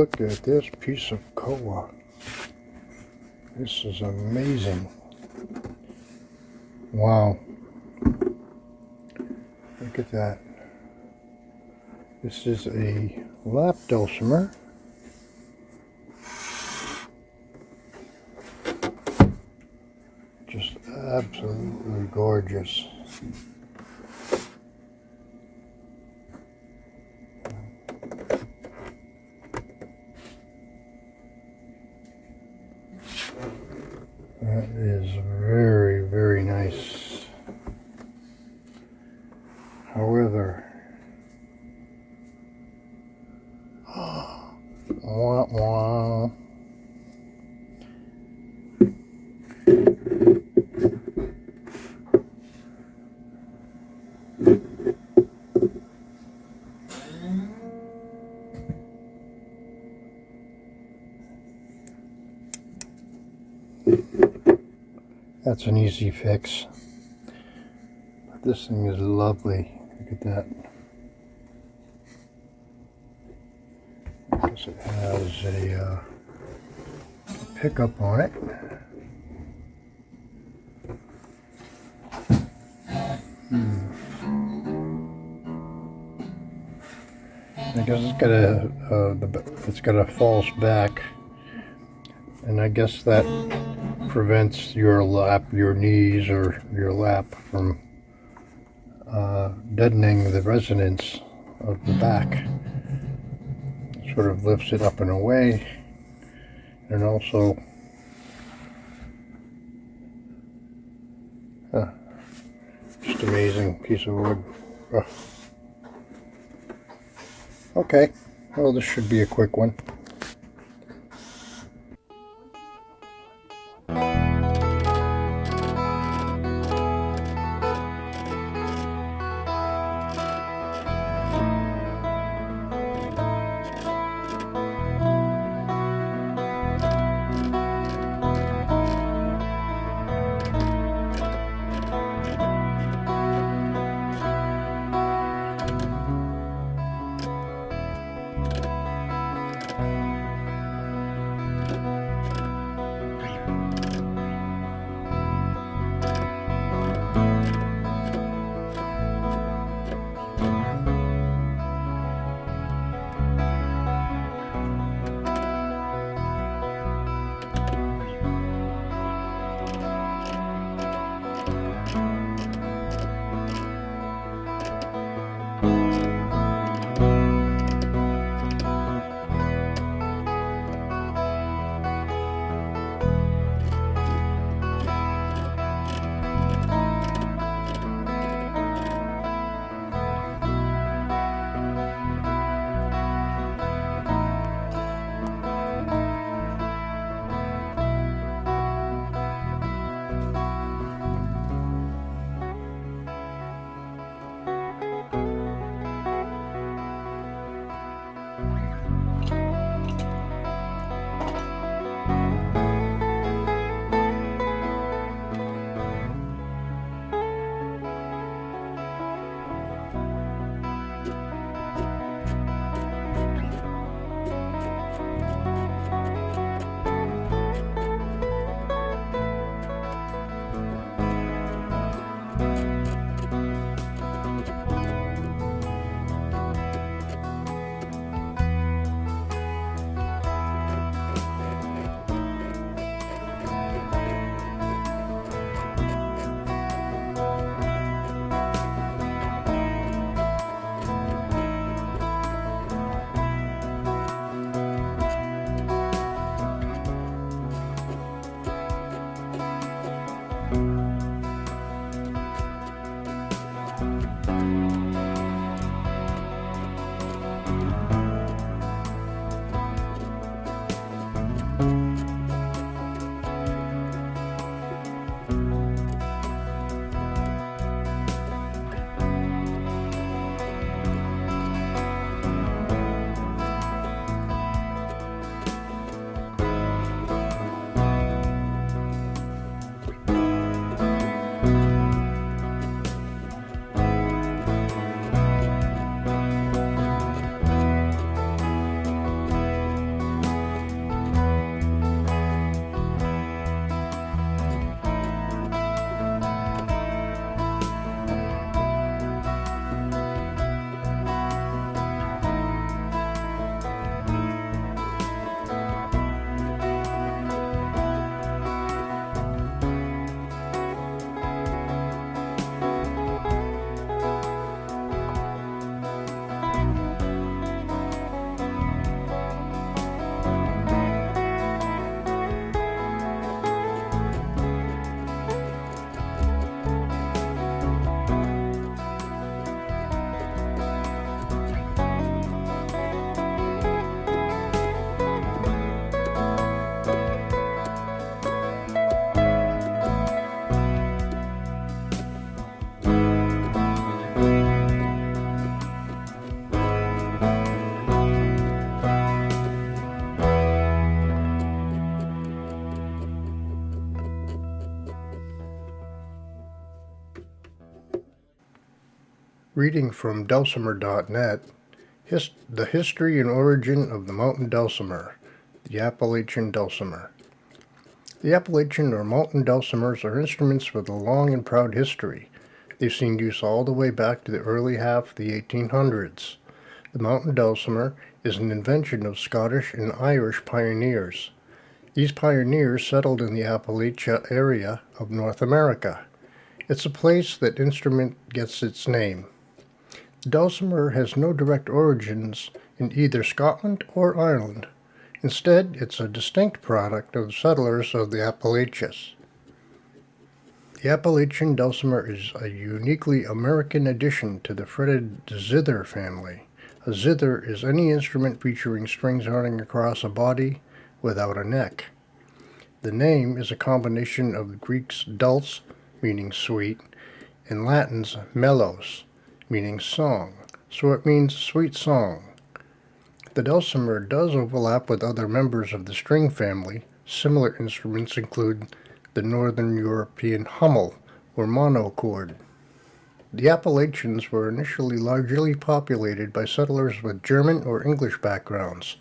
look at this piece of koa. This is amazing. Wow. Look at that. This is a lap dulcimer. Just absolutely gorgeous. That is very, very nice. However, wah, wah. That's an easy fix. But this thing is lovely. Look at that. I guess it has a pickup on it. I guess it's got a false back, and I guess that prevents your knees or your lap from deadening the resonance of the back. It sort of lifts it up and away, and also just amazing piece of wood. Okay, well, this should be a quick one. Reading from Dulcimer.net, The History and Origin of the Mountain Dulcimer, the Appalachian Dulcimer. The Appalachian or mountain dulcimers are instruments with a long and proud history. They've seen use all the way back to the early half of the 1800s. The mountain dulcimer is an invention of Scottish and Irish pioneers. These pioneers settled in the Appalachia area of North America. It's a place that instrument gets its name. The dulcimer has no direct origins in either Scotland or Ireland. Instead, it's a distinct product of settlers of the Appalachians. The Appalachian dulcimer is a uniquely American addition to the fretted zither family. A zither is any instrument featuring strings running across a body without a neck. The name is a combination of the Greek's dulce, meaning sweet, and Latin's melos, meaning song, so it means sweet song. The dulcimer does overlap with other members of the string family. Similar instruments include the Northern European hummel or monochord. The Appalachians were initially largely populated by settlers with German or English backgrounds.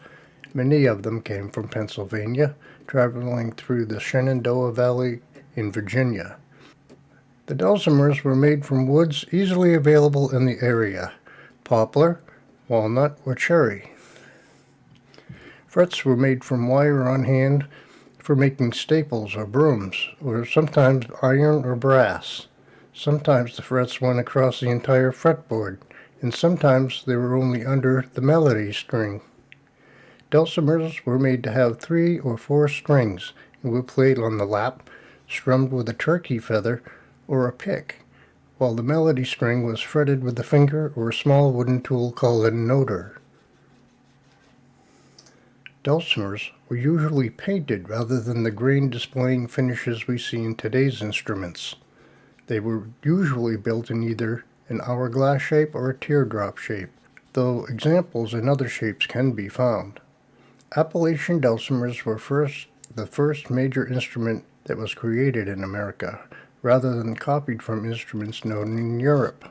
Many of them came from Pennsylvania, traveling through the Shenandoah Valley in Virginia. The dulcimers were made from woods easily available in the area: poplar, walnut, or cherry. Frets were made from wire on hand for making staples or brooms, or sometimes iron or brass. Sometimes the frets went across the entire fretboard, and sometimes they were only under the melody string. Dulcimers were made to have 3 or 4 strings and were played on the lap, strummed with a turkey feather or a pick, while the melody string was fretted with a finger or a small wooden tool called a noter. Dulcimers were usually painted rather than the grain-displaying finishes we see in today's instruments. They were usually built in either an hourglass shape or a teardrop shape, though examples in other shapes can be found. Appalachian dulcimers were the first major instrument that was created in America, rather than copied from instruments known in Europe.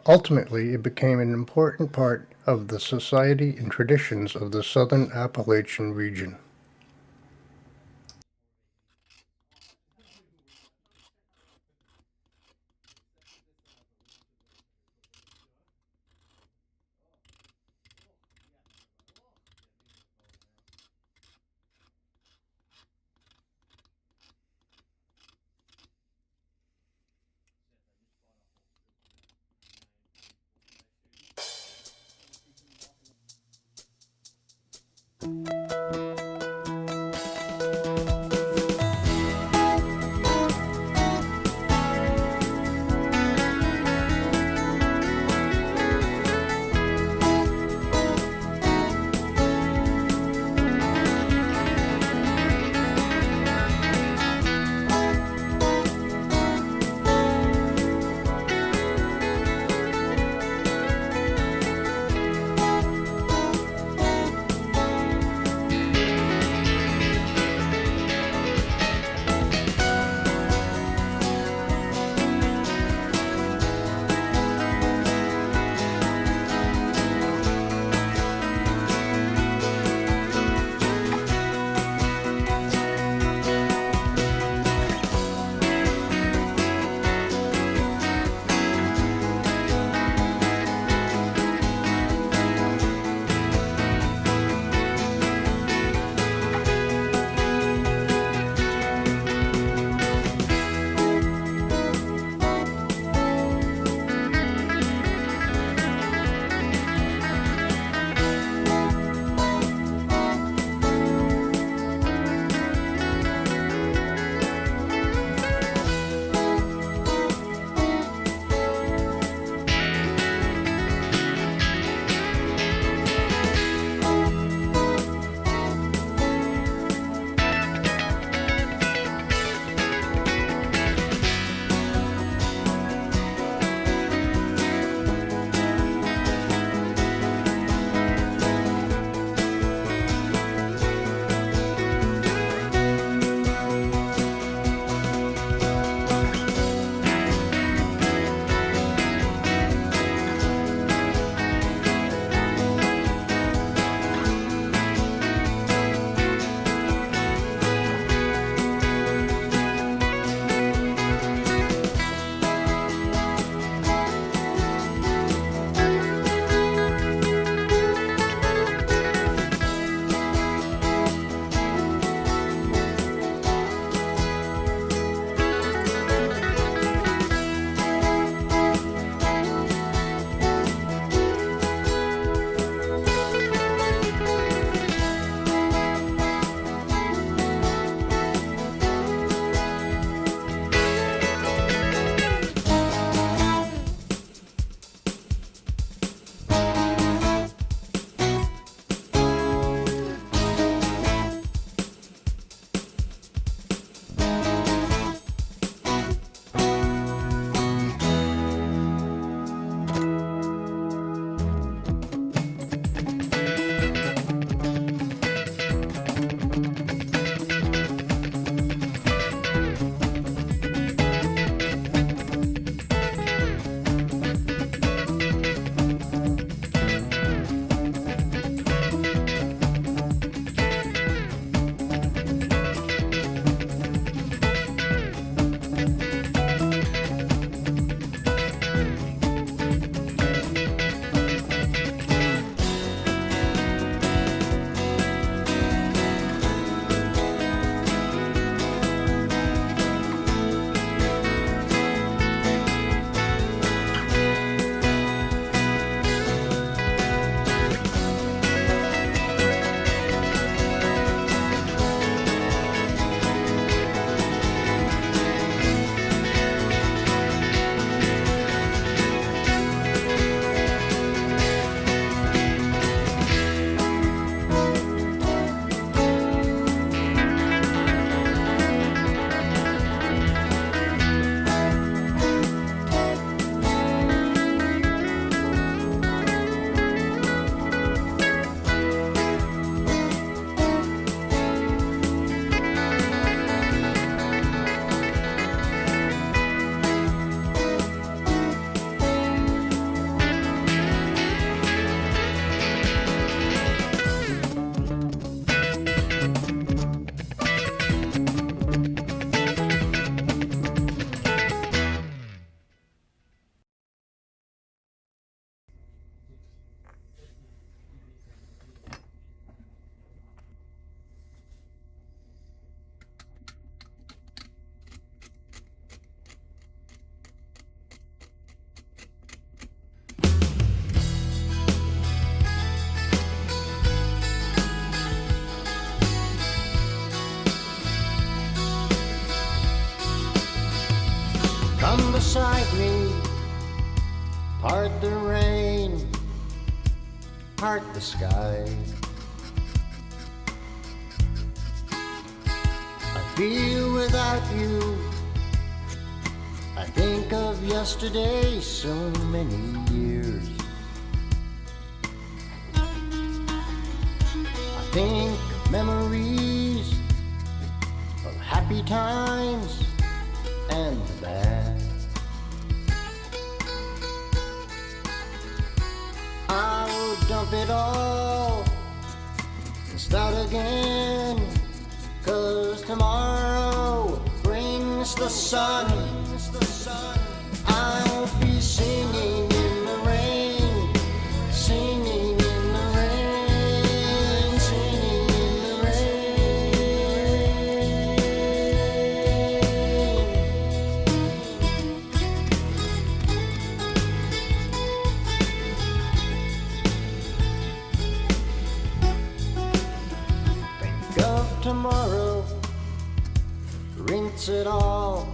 Ultimately, it became an important part of the society and traditions of the southern Appalachian region. beside me, part the rain, part the sky. I feel without you, I think of yesterday, so many years. I think of memories of happy times and the bad. I'll dump it all and start again, 'cause tomorrow brings the sun. I'll be singing in the rain, singing in the rain, singing in the rain. Think of tomorrow, rinse it all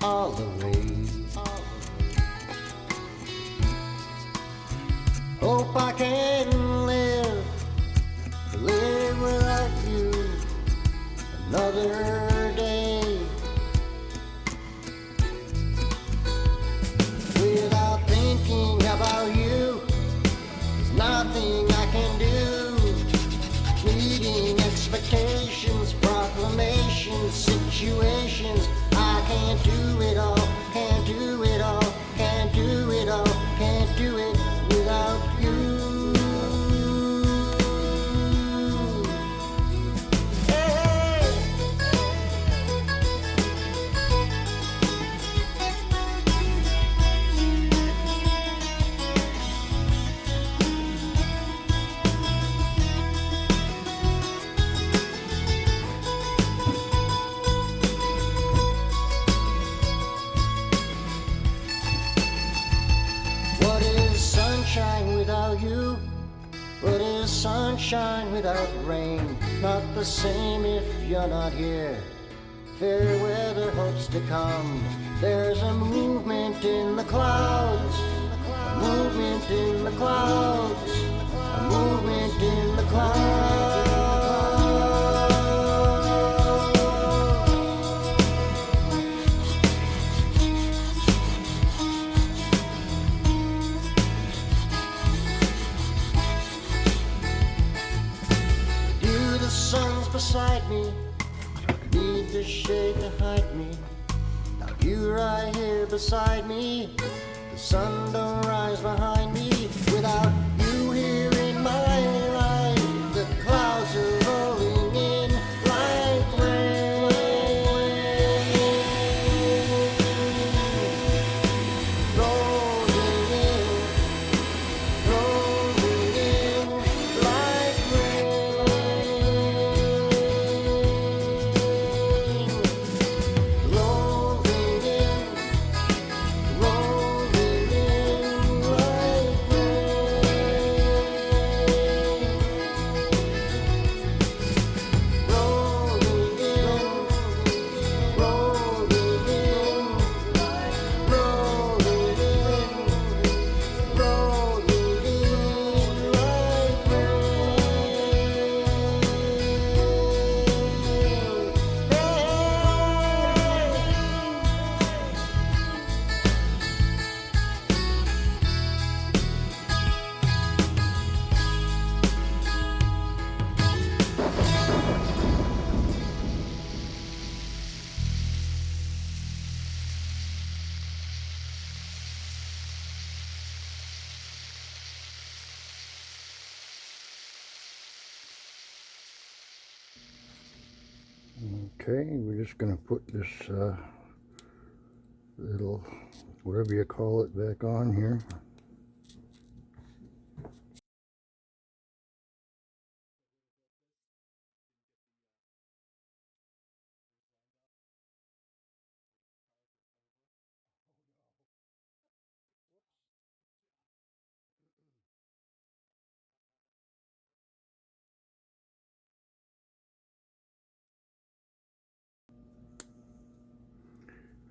away. Hope I can live without you another day. Without thinking about you, there's nothing I can do. Meeting expectations, proclamations, situations. I can't do it all, can't do it all, can't do it all, can't do it without you. Hey. What is sunshine without you? What is sunshine without rain? Not the same if you're not here. Fair weather hopes to come. There's a movement in the clouds, a movement in the clouds, a movement in the clouds. You, the sun's beside me, need the shade to hide me. Now you right here beside me, the sun don't rise behind me. Without you here in my life, the clouds are rolling in like rain. Rolling in, rolling in like rain. Rolling in, rolling in like rain. Rolling in, rolling in, rolling in, rolling in like Okay, we're just going to put this little, whatever you call it, back on here.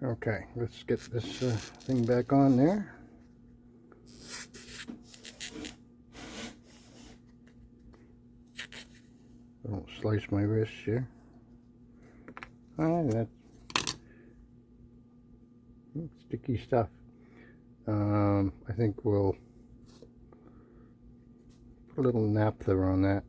Okay, let's get this thing back on there. Don't slice my wrist here. Alright, that's sticky stuff. I think we'll put a little naphtha on that.